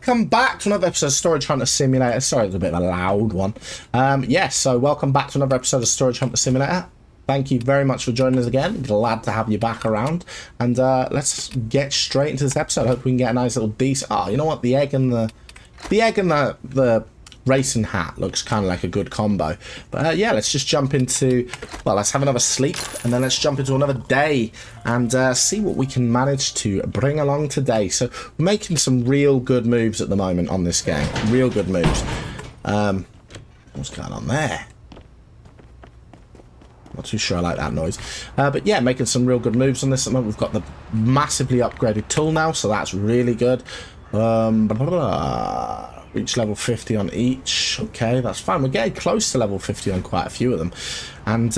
Welcome back to another episode of Storage Hunter Simulator. Sorry, it's a bit of a loud one. Yes, so welcome back to another episode of Storage Hunter Simulator. Thank you very much for joining us again. Glad to have you back around. And let's get straight into this episode. Hope we can get a nice little decent... Oh, you know what? The egg and the racing hat looks kind of like a good combo. But yeah, let's just jump into... Well, let's have another sleep. And then let's jump into another day. And see what we can manage to bring along today. So we're making some real good moves at the moment on this game. Real good moves. What's going on there? Not too sure I like that noise. But yeah, making some real good moves on this at the moment. We've got the massively upgraded tool now, so that's really good. Reach level 50 on each. Okay, that's fine. We're getting close to level 50 on quite a few of them. And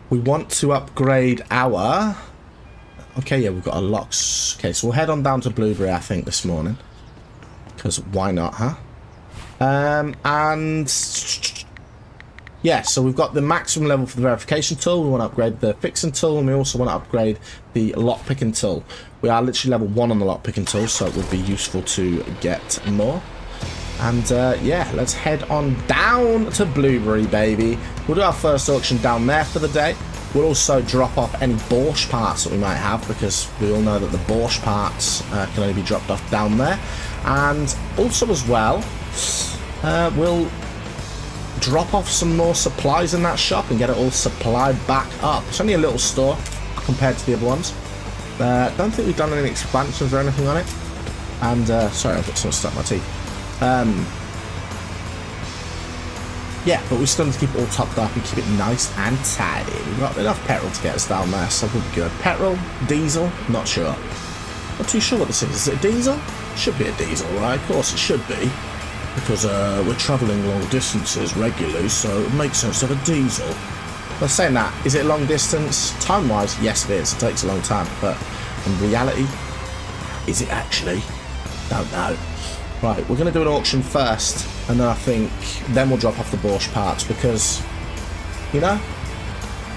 we want to upgrade our... Okay, yeah, we've got a locks. Okay, so we'll head on down to Blueberry, I think, this morning. Because why not, huh? And... Yeah, so we've got the maximum level for the verification tool. We want to upgrade the fixing tool, and we also want to upgrade the lockpicking tool. We are literally level 1 on the lockpicking tool, so it would be useful to get more. And yeah, let's head on down to Blueberry, baby. We'll do our first auction down there for the day. We'll also drop off any Borscht parts that we might have, because we all know that the Borscht parts can only be dropped off down there. And also as well, we'll drop off some more supplies in that shop and get it all supplied back up. It's only a little store compared to the other ones. Don't think we've done any expansions or anything on it. And sorry, I've got some stuff in my teeth. Yeah, but we still need to keep it all topped up and keep it nice and tidy. We've got enough petrol to get us down there, so we'll be good. Petrol, diesel, not sure. Not too sure what this is. Is it a diesel? Should be a diesel, right? Of course it should be. Because we're travelling long distances regularly, so it makes sense to have a diesel. But saying that, is it long distance? Time-wise, yes it is. It takes a long time. But in reality, is it actually? Don't know. Right, we're going to do an auction first, and then I think then we'll drop off the Borscht parts, because, you know,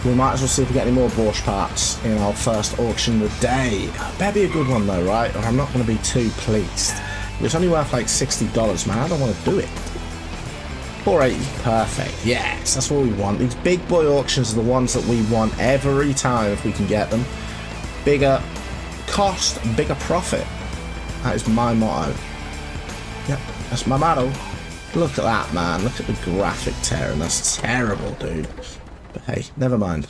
we might as well see if we get any more Borscht parts in our first auction of the day. Better be a good one though, right? Or I'm not going to be too pleased. It's only worth like $60, man. I don't want to do it. 480, perfect. Yes, that's what we want. These big boy auctions are the ones that we want every time if we can get them. Bigger cost, bigger profit. That is my motto. Yep, that's my motto. Look at that, man. Look at the graphic tearing. That's terrible, dude. But hey, never mind.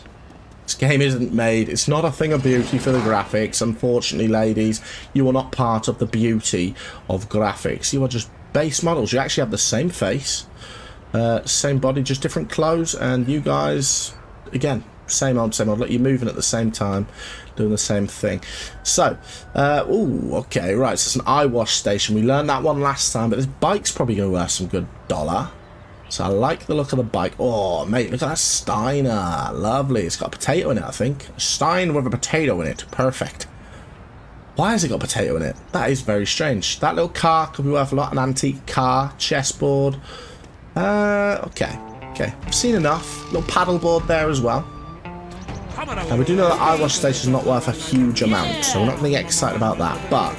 This game isn't made, it's not a thing of beauty for the graphics. Unfortunately, ladies, you are not part of the beauty of graphics. You are just base models. You actually have the same face, same body, just different clothes, and you guys, again, same old, same old. Look, you're moving at the same time, doing the same thing. So, ooh, okay, right, so it's an eye wash station. We learned that one last time, but this bike's probably going to worth some good dollar. So I like the look of the bike. Oh, mate, look at that Steiner. Lovely. It's got a potato in it, I think. A Stein with a potato in it. Perfect. Why has it got a potato in it? That is very strange. That little car could be worth a lot. An antique car. Chessboard. Okay. Okay. I've seen enough. Little paddleboard there as well. Now, we do know that eye wash station is not worth a huge amount, so we're not going to get excited about that. But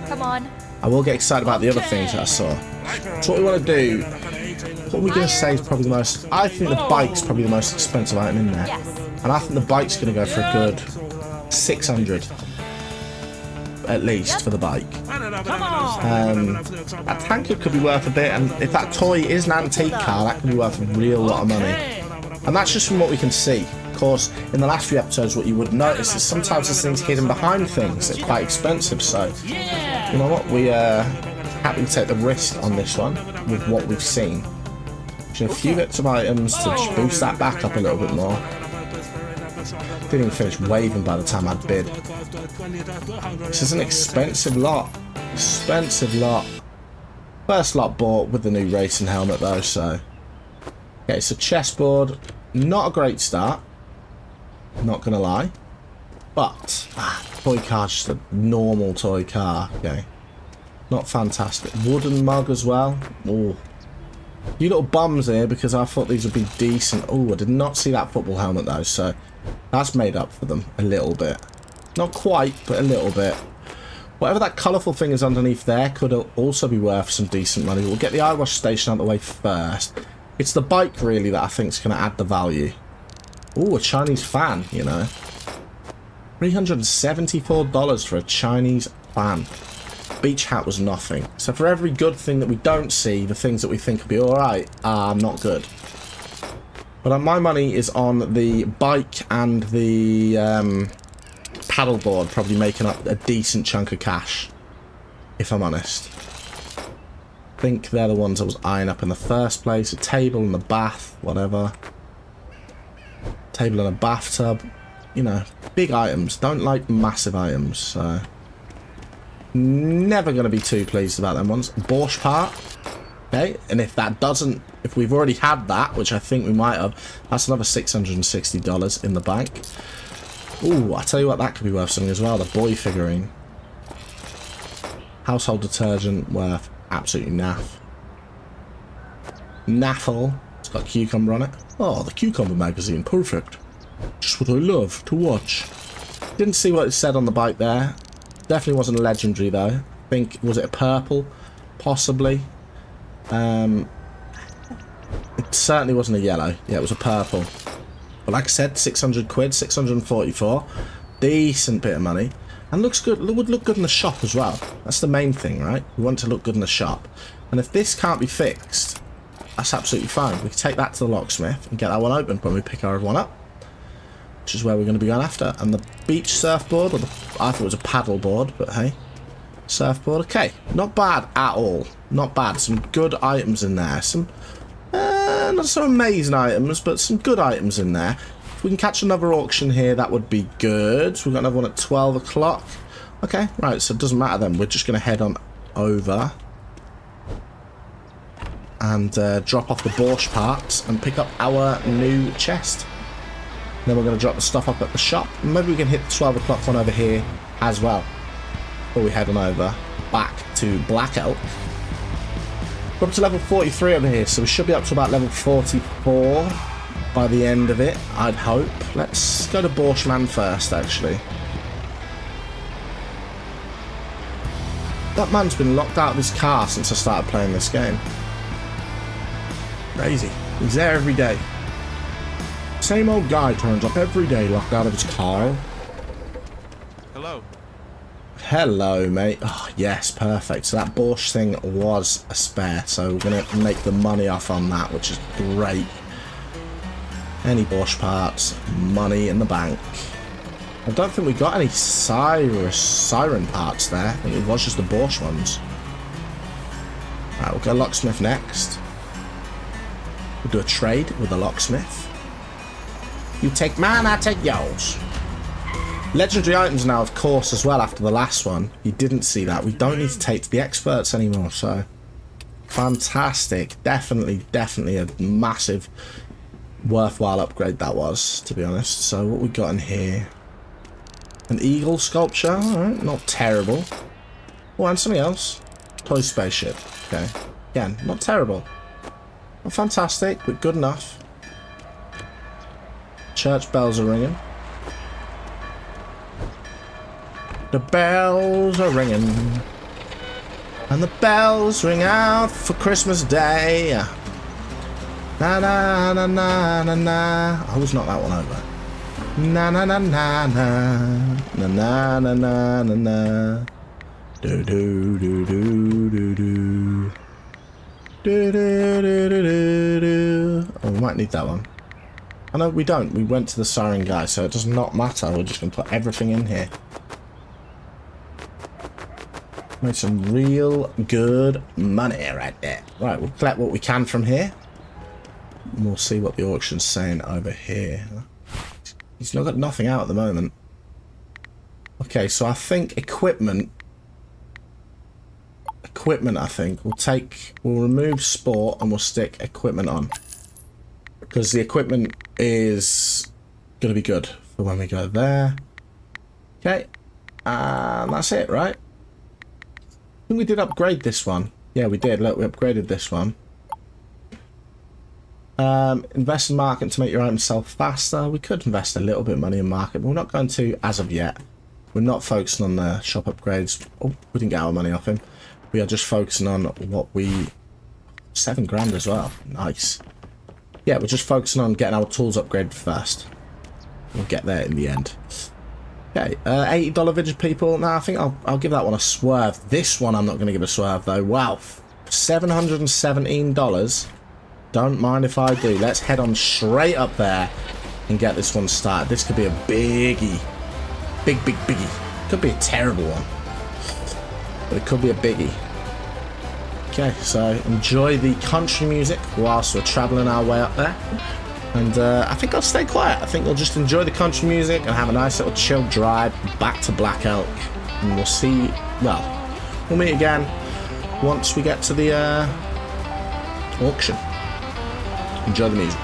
come on. I will get excited about the other things that I saw. So what we want to do... What we're going to say is probably the most... I think the bike's probably the most expensive item in there. Yes. And I think the bike's going to go for a good 600. At least, for the bike. Come on. A tanker could be worth a bit, and if that toy is an antique car, that could be worth a real lot of money. And that's just from what we can see. Of course, in the last few episodes, what you would notice is sometimes there's things hidden behind things that are quite expensive, so... You know what, we happy to take the risk on this one, with what we've seen. A few bits of items to just boost that back up a little bit more. Didn't even finish waving by the time I'd bid. This is an expensive lot. Expensive lot. First lot bought with the new racing helmet though, so... Okay, so chessboard. Not a great start. Not gonna lie. But, toy car, just a normal toy car. Okay. Not fantastic. Wooden mug as well. Ooh. You little bums here, because I thought these would be decent. Oh, I did not see that football helmet though, so that's made up for them a little bit. Not quite, but a little bit. Whatever that colourful thing is underneath there could also be worth some decent money. We'll get the eye wash station out of the way first. It's the bike, really, that I think is going to add the value. Ooh, a Chinese fan, you know. $374 for a Chinese fan. Beach hat was nothing. So for every good thing that we don't see, the things that we think will be alright are not good. But my money is on the bike and the paddleboard, probably making up a decent chunk of cash, if I'm honest. I think they're the ones I was eyeing up in the first place. A table and the bath, whatever. Table and a bathtub. You know, big items. Don't like massive items, so... Never going to be too pleased about them ones. Borscht part. Okay, and if that doesn't... If we've already had that, which I think we might have, that's another $660 in the bank. Ooh, I tell you what, that could be worth something as well. The boy figurine. Household detergent worth absolutely naff. Naffle. It's got cucumber on it. Oh, the cucumber magazine. Perfect. Just what I love to watch. Didn't see what it said on the bike there. Definitely wasn't a legendary though. I think, was it a purple? Possibly. It certainly wasn't a yellow. Yeah, it was a purple. But like I said, 600 quid, 644. Decent bit of money. And looks good. Would look good in the shop as well. That's the main thing, right? We want to look good in the shop. And if this can't be fixed, that's absolutely fine. We can take that to the locksmith and get that one open when we pick our one up. Which is where we're going to be going after. And the beach surfboard, or I thought it was a paddle board, but hey. Surfboard, okay. Not bad at all. Not bad. Some good items in there. Some, not some amazing items, but some good items in there. If we can catch another auction here, that would be good. So we've got another one at 12 o'clock. Okay, right, so it doesn't matter then. We're just going to head on over. And drop off the Borscht parts and pick up our new chest. Then we're going to drop the stuff up at the shop. Maybe we can hit the 12 o'clock one over here as well. Before we head on over back to Black Elk. We're up to level 43 over here, so we should be up to about level 44 by the end of it, I'd hope. Let's go to Borschland first, actually. That man's been locked out of his car since I started playing this game. Crazy. He's there every day. Same old guy turns up every day locked out of his car. Hello. Hello, mate. Oh, yes, perfect. So that Borscht thing was a spare, so we're going to make the money off on that, which is great. Any Borscht parts, money in the bank. I don't think we got any siren parts there. I think it was just the Borscht ones. Right, we'll go locksmith next. We'll do a trade with the locksmith. You take mine, I take yours. Legendary items now, of course, as well, after the last one. You didn't see that. We don't need to take to the experts anymore, so... Fantastic. Definitely a massive, worthwhile upgrade that was, to be honest. So, what we got in here? An eagle sculpture. Alright, not terrible. Oh, and something else. Toy spaceship. Okay. Again, not terrible. Not fantastic, but good enough. Church bells are ringing. The bells are ringing. And the bells ring out for Christmas Day. Na na na na na na. Oh, it's not that one over. Na na na na na. Na na na na na na. Do do do do do do. Do do do do do do. Oh, we might need that one. Oh no, we don't. We went to the siren guy, so it does not matter. We're just going to put everything in here. Made some real good money right there. Right, we'll collect what we can from here. And we'll see what the auction's saying over here. He's not got nothing out at the moment. Okay, so I think equipment, I think. We'll remove sport and we'll stick equipment on. Because the equipment is going to be good for when we go there. Okay, and that's it, right? I think we did upgrade this one. Yeah, we did. Look, we upgraded this one. Invest in market to make your items sell faster. We could invest a little bit of money in market, but we're not going to as of yet. We're not focusing on the shop upgrades. Oh, we didn't get our money off him. We are just focusing on what we... 7 grand as well. Nice. Yeah, we're just focusing on getting our tools upgraded first. We'll get there in the end. Okay, $80 vintage people. Now I think I'll give that one a swerve. This one I'm not going to give a swerve though. Wow, $717. Don't mind if I do. Let's head on straight up there and get this one started. This could be a biggie. Biggie. Could be a terrible one, but it could be a biggie. Okay, so enjoy the country music whilst we're travelling our way up there. And I think I'll stay quiet. I think we'll just enjoy the country music and have a nice little chill drive back to Black Elk. And we'll see, well, we'll meet again once we get to the auction. Enjoy the music.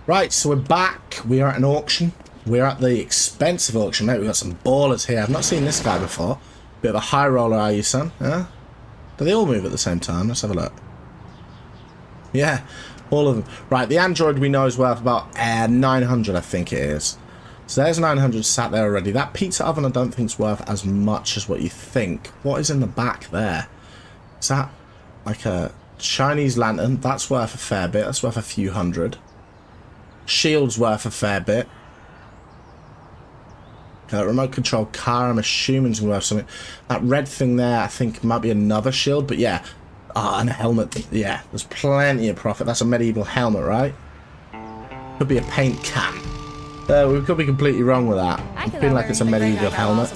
Right, so we're back. We are at an auction. We're at the expensive auction, mate. We've got some ballers here. I've not seen this guy before. Bit of a high roller, are you, son? Yeah? Do they all move at the same time? Let's have a look. Yeah, all of them. Right, the Android we know is worth about 900, I think it is. So there's 900 sat there already. That pizza oven I don't think is worth as much as what you think. What is in the back there? Is that like a Chinese lantern? That's worth a fair bit. That's worth a few hundred. Shield's worth a fair bit. Remote control car, I'm assuming is worth something. That red thing there, I think might be another shield, but yeah. And a helmet. Yeah, there's plenty of profit. That's a medieval helmet, right? Could be a paint can. We could be completely wrong with that. I feel like it's a medieval helmet,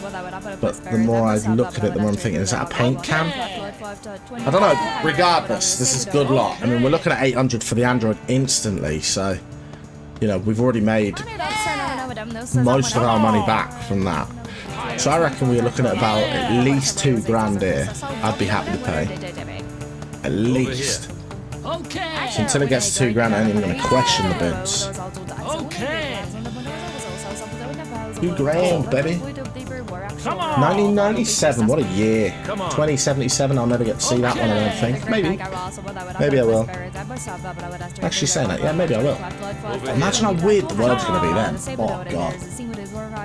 but the more I look at it, the more I'm thinking, is that a paint can? I don't know. Regardless, this is good lot. I mean, we're looking at 800 for the Android instantly, so... You know, we've already made most of our money back from that. So I reckon we're looking at about at least 2 grand here. I'd be happy to pay. At least. So until it gets to 2 grand, I ain't even going to question the bids. 2 grand, baby. 1997, what a year. 2077, I'll never get to see that one, I don't think. Maybe. Maybe I will. Actually saying that, yeah, maybe I will. Imagine how weird the world's going to be then. Oh, God.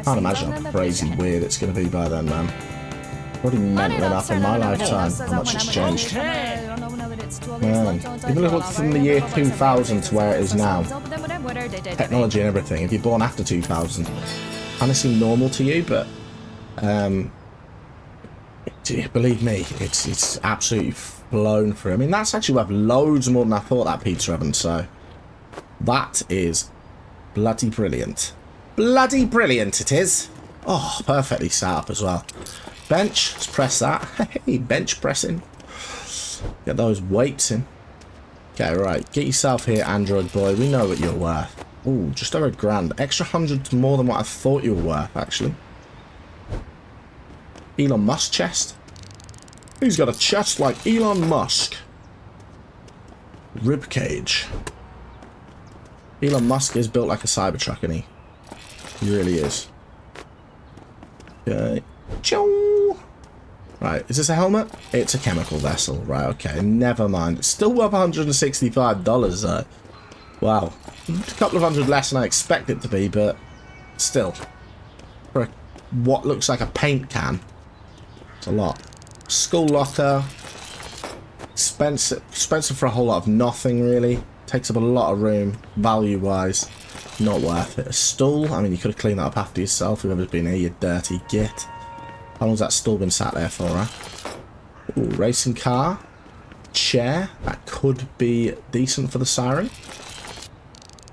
Can't imagine how crazy weird it's going to be by then, man. Already mental enough in my lifetime how much it's changed. Man, even look from the year 2000 to where it is now. Technology and everything. If you're born after 2000, kind of seem normal to you, but believe me, it's absolutely flown through. I mean, that's actually worth loads more than I thought, that pizza oven, so that is bloody brilliant. Bloody brilliant it is. Oh, perfectly set up as well. Bench, let's press that. Hey, bench pressing. Get those weights in. Okay, right, get yourself here, Android boy. We know what you're worth. Ooh, just over $1,000. Extra 100 more than what I thought you were worth, actually. Elon Musk chest. He's got a chest like Elon Musk. Rib cage. Elon Musk is built like a Cybertruck, isn't he? He really is. Okay. Chow. Right, is this a helmet? It's a chemical vessel. Right, okay, never mind. It's still worth $165 though. Wow. A couple of hundred less than I expect it to be, but still. For a what looks like a paint can. It's a lot. School locker. Expensive for a whole lot of nothing, really. Takes up a lot of room, value-wise. Not worth it. A stool. I mean, you could have cleaned that up after yourself. Whoever's been here, you dirty git. How long's that stool been sat there for, huh? Ooh, racing car. Chair. That could be decent for the siren.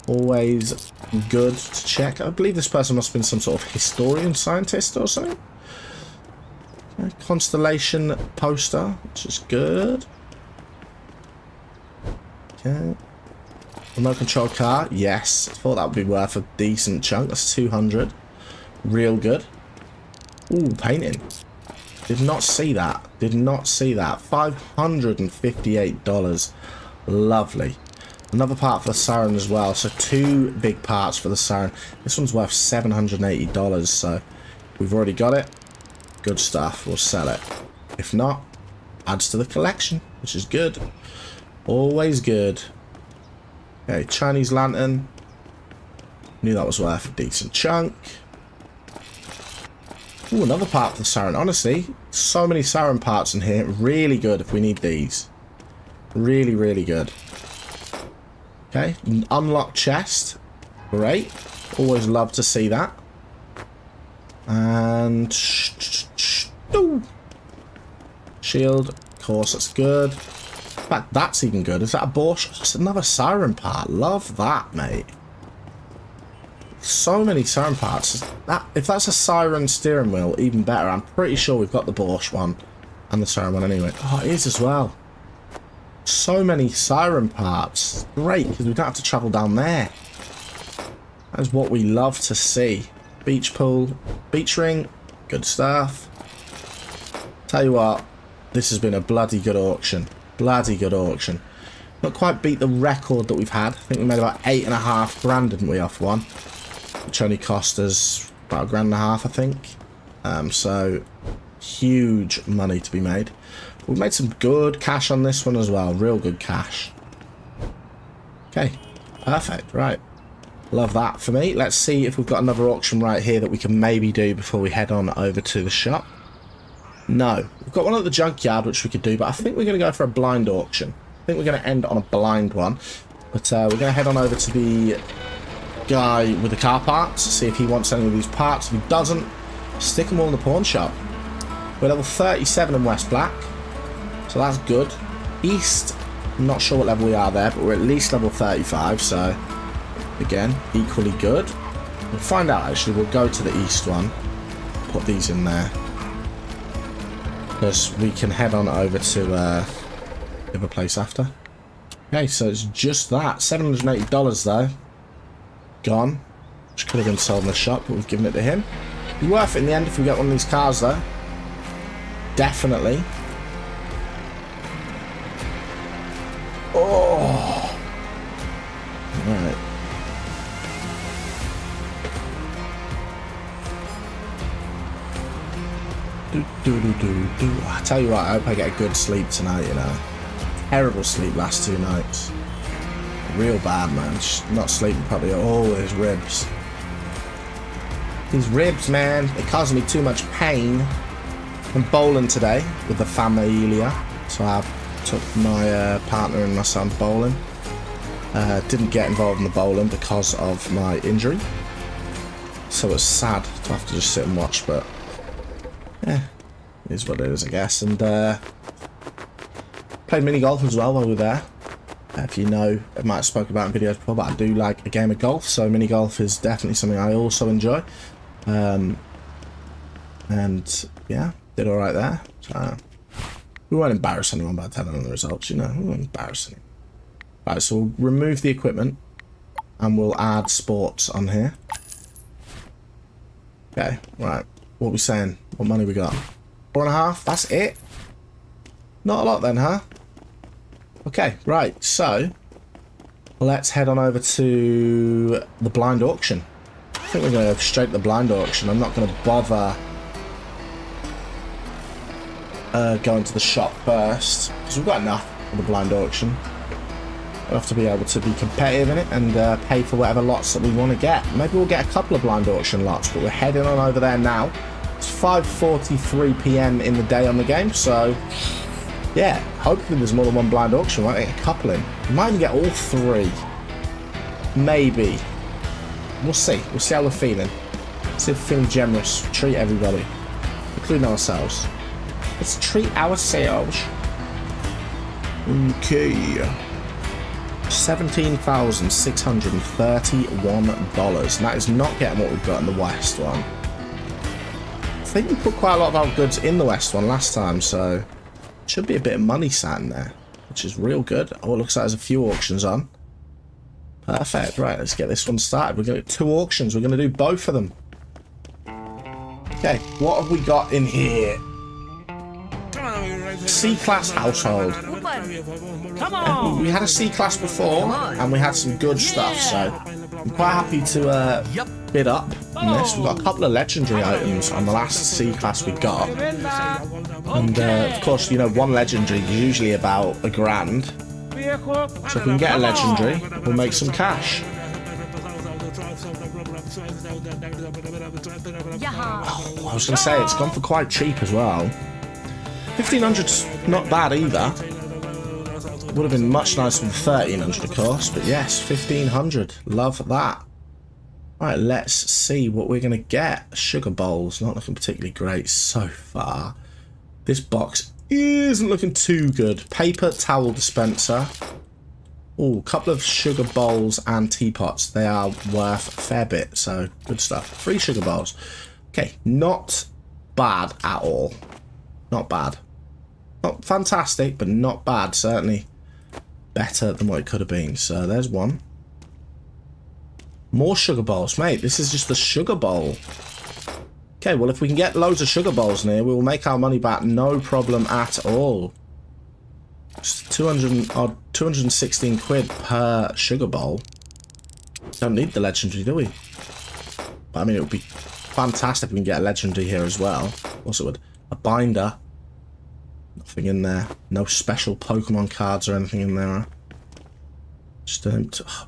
Always good to check. I believe this person must have been some sort of historian, scientist or something. Okay, constellation poster, which is good. Okay. Remote control car. Yes. I thought that would be worth a decent chunk. That's 200. Real good. Ooh, painting. Did not see that. Did not see that. $558. Lovely. Another part for the siren as well. So 2 big parts for the siren. This one's worth $780. So we've already got it. Good stuff. We'll sell it. If not, adds to the collection, which is good. Always good. Okay, Chinese lantern. Knew that was worth a decent chunk. Ooh, another part for the siren. Honestly, so many siren parts in here. Really good if we need these. Really, really good. Okay, unlock chest. Great. Always love to see that. And shield. Of course, that's good. In fact, that's even good. Is that a Bosch? It's another siren part. Love that, mate. So many siren parts. If that's a siren steering wheel, even better. I'm pretty sure we've got the Bosch one and the siren one anyway. Oh, it is as well. So many siren parts. Great, because we don't have to travel down there. That is what we love to see. Beach pool, beach ring, good stuff. Tell you what, this has been a bloody good auction. Bloody good auction. Not quite beat the record that we've had. I think we made about 8.5 grand, didn't we, off one? Which only cost us about $1.5 grand, I think. So huge money to be made. We've made some good cash on this one as well. Real good cash. Okay, perfect. Right. Love that for me. Let's see if we've got another auction right here that we can maybe do before we head on over to the shop. No. We've got one at the junkyard which we could do, but I think we're going to go for a blind auction. I think we're going to end on a blind one. But we're going to head on over to the guy with the car parts, see if he wants any of these parts. If he doesn't, stick them all in the pawn shop. We're level 37 in West Black, so that's good. East, I'm not sure what level we are there, but we're at least level 35, so again, equally good. We'll find out actually. We'll go to the east one, put these in there, because we can head on over to the other place after. Okay, so it's just that. $780 though. Gone. Which could have been sold in the shop, but we've given it to him. Be worth it in the end if we get one of these cars though. Definitely. Oh. Right. I tell you what, I hope I get a good sleep tonight, you know. Terrible sleep last 2 nights. Real bad, man. Just not sleeping properly at all with his ribs. These ribs, man, they cause me too much pain. I'm bowling today with the familia. So I took my partner and my son bowling. Didn't get involved in the bowling because of my injury. So it's sad to have to just sit and watch, but yeah, it is what it is, I guess. And played mini golf as well while we were there. If you know, I might have spoken about in videos before, but I do like a game of golf, so mini golf is definitely something I also enjoy. And yeah, did alright there. So we won't embarrass anyone by telling them the results, you know, we won't embarrass anyone. Right, so we'll remove the equipment and we'll add sports on here. Okay, right, what are we saying? What money we got? 4.5, that's it? Not a lot then, huh? Okay, right, so let's head on over to the blind auction. I think we're going to go straight to the blind auction. I'm not going to bother going to the shop first, because we've got enough for the blind auction. We'll have to be able to be competitive in it and pay for whatever lots that we want to get. Maybe we'll get a couple of blind auction lots, but we're heading on over there now. 5:43 p.m. in the day on the game, so yeah, hopefully there's more than one blind auction. We might get a couple in. We might even get all 3. Maybe. We'll see. We'll see how we're feeling. See if we're feeling generous. Treat everybody, including ourselves. Let's treat ourselves. Okay. $17,631. That is not getting what we've got in the West one. I think we put quite a lot of our goods in the West one last time, so should be a bit of money sat in there, which is real good. Oh, it looks like there's a few auctions on. Perfect. Right, let's get this one started. We're going to do 2 auctions. We're going to do both of them. Okay, what have we got in here? C-class household. Come on. We had a C-class before, and we had some good stuff, so I'm quite happy to bid up on this. We've got a couple of legendary items on the last C-class we got. And, of course, you know, one legendary is usually about $1,000. So if we can get a legendary, we'll make some cash. Oh, I was going to say, it's gone for quite cheap as well. 1,500's not bad either. Would have been much nicer than 1,300, of course, but yes, 1,500. Love that. Right, let's see what we're going to get. Sugar bowls, not looking particularly great so far. This box isn't looking too good. Paper towel dispenser. Oh, a couple of sugar bowls and teapots. They are worth a fair bit, so good stuff. 3 sugar bowls. Okay, not bad at all. Not bad. Not fantastic, but not bad. Certainly better than what it could have been. So there's one. More sugar bowls. Mate, this is just the sugar bowl. Okay, well, if we can get loads of sugar bowls in here, we will make our money back. No problem at all. Just 216 quid per sugar bowl. Don't need the legendary, do we? But, I mean, it would be fantastic if we can get a legendary here as well. Also, would a binder. Nothing in there. No special Pokemon cards or anything in there. Just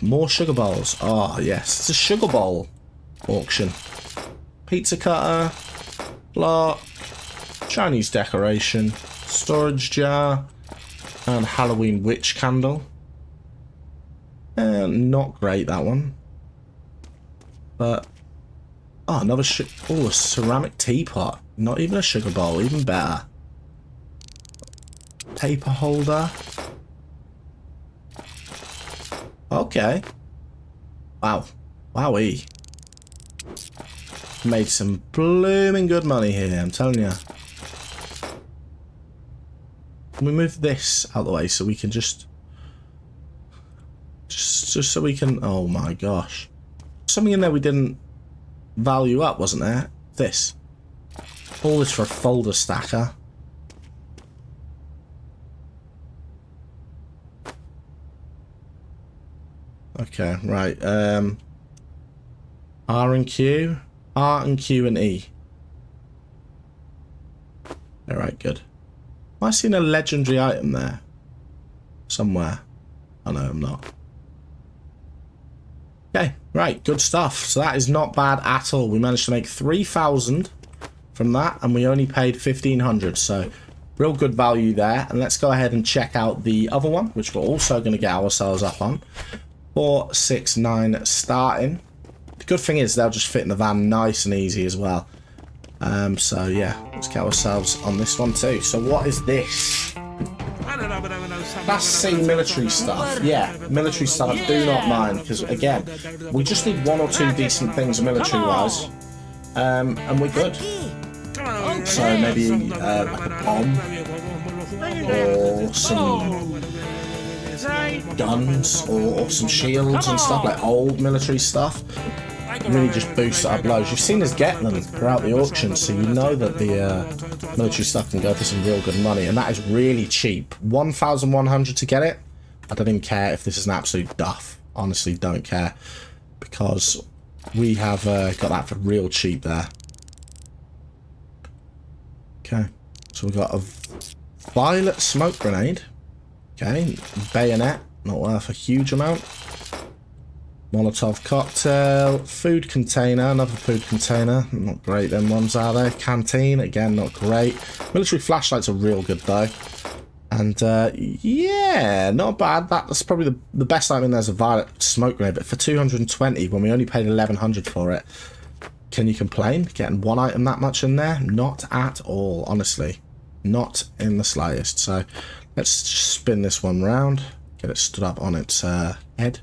more sugar bowls. Oh, yes. It's a sugar bowl auction. Pizza cutter. Block. Chinese decoration. Storage jar. And Halloween witch candle. Not great, that one. But... oh, another a ceramic teapot. Not even a sugar bowl. Even better. Paper holder. Okay. Wow. Wowee. Made some blooming good money here, I'm telling you. Can we move this out of the way so we can just so we can... oh my gosh. Something in there we didn't value up, wasn't there? This. All this for a folder stacker. Okay, right. R and Q. R and Q and E. Alright, good. Am I seeing a legendary item there? Somewhere. Oh no, I'm not. Okay, right, good stuff. So that is not bad at all. We managed to make 3,000 from that, and we only paid 1,500. So real good value there. And let's go ahead and check out the other one, which we're also going to get ourselves up on. 469 starting. The good thing is they'll just fit in the van nice and easy as well. So yeah, let's get ourselves on this one too. So what is this? Class C military stuff. Yeah, military stuff. I do not mind, because again, we just need 1 or 2 decent things military wise, and we're good. So maybe like a bomb or some guns or some shields and stuff, like old military stuff. Really just boosts our blows. You've seen us get them throughout the auction, so you know that the military stuff can go for some real good money, and that is really cheap. 1,100 to get it. I don't even care if this is an absolute duff. Honestly, don't care, because we have got that for real cheap there. Okay, so we've got a violet smoke grenade. Okay, bayonet, not worth a huge amount. Molotov cocktail, food container, another food container. Not great, them ones, are they? Canteen, again, not great. Military flashlights are real good, though. And, yeah, not bad. That's probably the best item in there's a violet smoke grenade. But for 220, when we only paid 1100 for it, can you complain? Getting one item that much in there? Not at all, honestly. Not in the slightest. So, let's just spin this one round. Get it stood up on its head.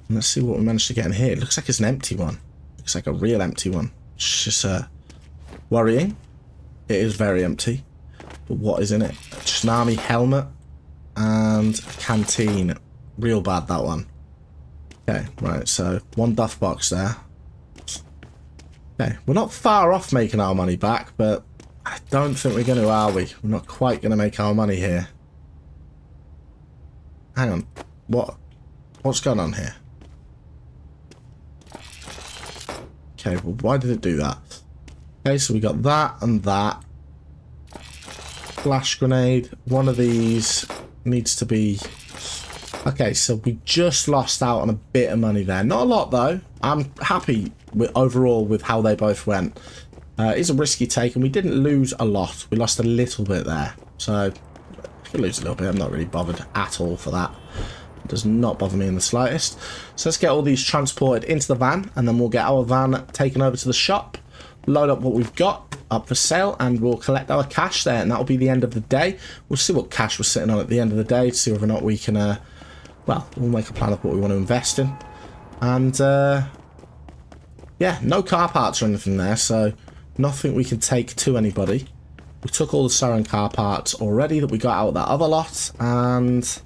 And let's see what we managed to get in here. It looks like it's an empty one. Looks like a real empty one. It's just worrying. It is very empty. But what is in it? Just an army helmet and a canteen. Real bad, that one. Okay, right, so one duff box there. Okay, we're not far off making our money back, but I don't think we're going to, are we? We're not quite going to make our money here. Hang on. What's going on here? Okay, well, why did it do that? Okay, so we got that and that. Flash grenade. One of these needs to be... Okay, so we just lost out on a bit of money there. Not a lot, though. I'm happy overall with how they both went. It's a risky take, and we didn't lose a lot. We lost a little bit there. So, if we lose a little bit, I'm not really bothered at all for that. It does not bother me in the slightest. So let's get all these transported into the van, and then we'll get our van taken over to the shop, load up what we've got up for sale, and we'll collect our cash there, and that'll be the end of the day. We'll see what cash we're sitting on at the end of the day to see whether or not we can, well, we'll make a plan of what we want to invest in. And, yeah, no car parts or anything there, so nothing we can take to anybody. We took all the Siren car parts already that we got out of that other lot, and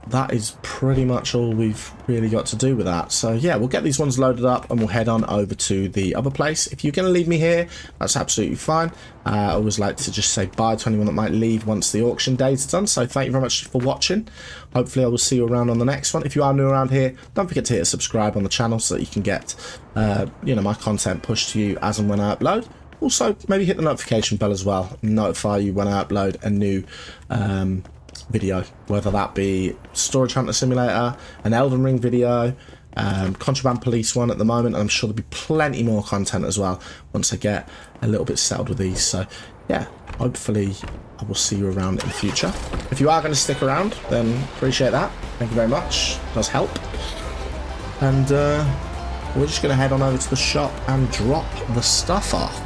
that is pretty much all we've really got to do with that. So yeah, we'll get these ones loaded up and we'll head on over to the other place. If you're going to leave me here, that's absolutely fine. I always like to just say bye to anyone that might leave once the auction day is done. So thank you very much for watching. Hopefully I will see you around on the next one. If you are new around here, don't forget to hit subscribe on the channel so that you can get you know, my content pushed to you as and when I upload. Also, maybe hit the notification bell as well, notify you when I upload a new video, whether that be Storage Hunter Simulator, an Elden Ring video, Contraband Police one at the moment, and I'm sure there'll be plenty more content as well once I get a little bit settled with these. So yeah, hopefully I will see you around in the future. If you are going to stick around, then appreciate that. Thank you very much. It does help. And we're just going to head on over to the shop and drop the stuff off.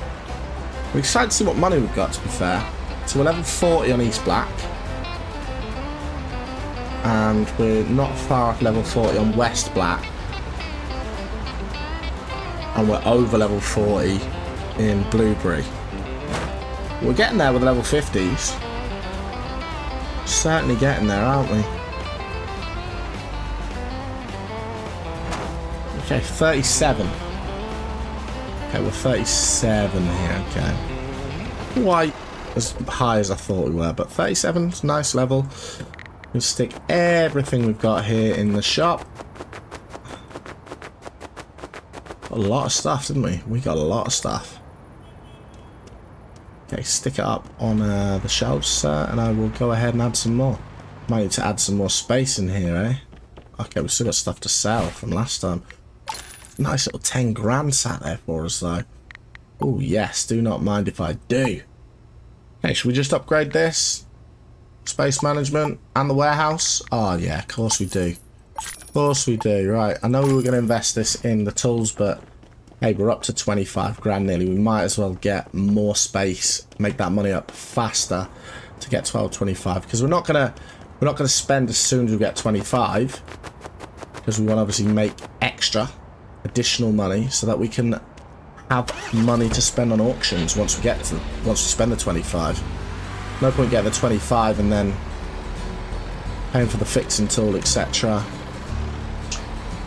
We're excited to see what money we've got, to be fair. So we're level 40 on East Black. And we're not far off level 40 on West Black. And we're over level 40 in Blueberry. We're getting there with level 50s. Certainly getting there, aren't we? Okay, 37. Okay, we're 37 here, okay. Quite as high as I thought we were, but 37's a nice level. We'll stick everything we've got here in the shop. Got a lot of stuff, didn't we? We got a lot of stuff. Okay, stick it up on the shelves, sir, and I will go ahead and add some more. Might need to add some more space in here, eh? Okay, we've still got stuff to sell from last time. Nice little 10 grand sat there for us, though. Oh, yes, do not mind if I do. Okay, should we just upgrade this? Space management and the warehouse? Oh yeah, of course we do. Of course we do. Right, I know we were going to invest this in the tools, but hey, we're up to 25 grand nearly. We might as well get more space, make that money up faster to get 1225, because we're not gonna spend as soon as we get 25, because we want to obviously make extra additional money so that we can have money to spend on auctions once we spend the 25. No point getting the 25 and then paying for the fixing tool, etc.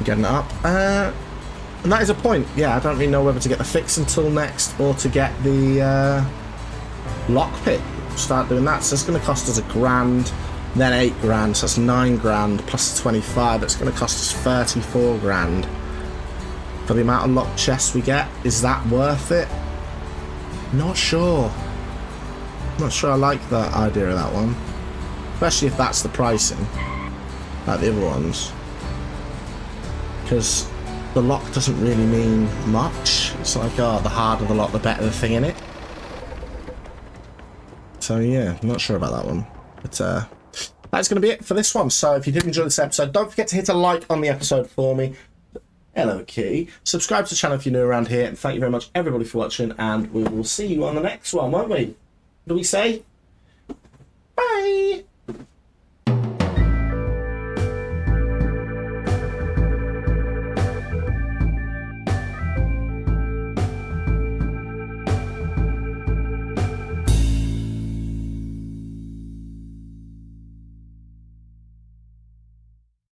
Getting it up. And that is a point. Yeah, I don't really know whether to get the fixing tool next or to get the lockpick. Start doing that. So it's going to cost us £1 grand, then 8 grand. So that's 9 grand plus the 25. That's going to cost us 34 grand. For the amount of locked chests we get, is that worth it? Not sure. Not sure I like the idea of that one, especially if that's the pricing. like the other ones. Because the lock doesn't really mean much. It's like, oh, the harder the lock, the better the thing in it. So yeah, I'm not sure about that one. But that's going to be it for this one. So if you did enjoy this episode, don't forget to hit a like on the episode for me. Hello, Key. Subscribe to the channel if you're new around here. And thank you very much, everybody, for watching. And we will see you on the next one, won't we? What do we say? Bye!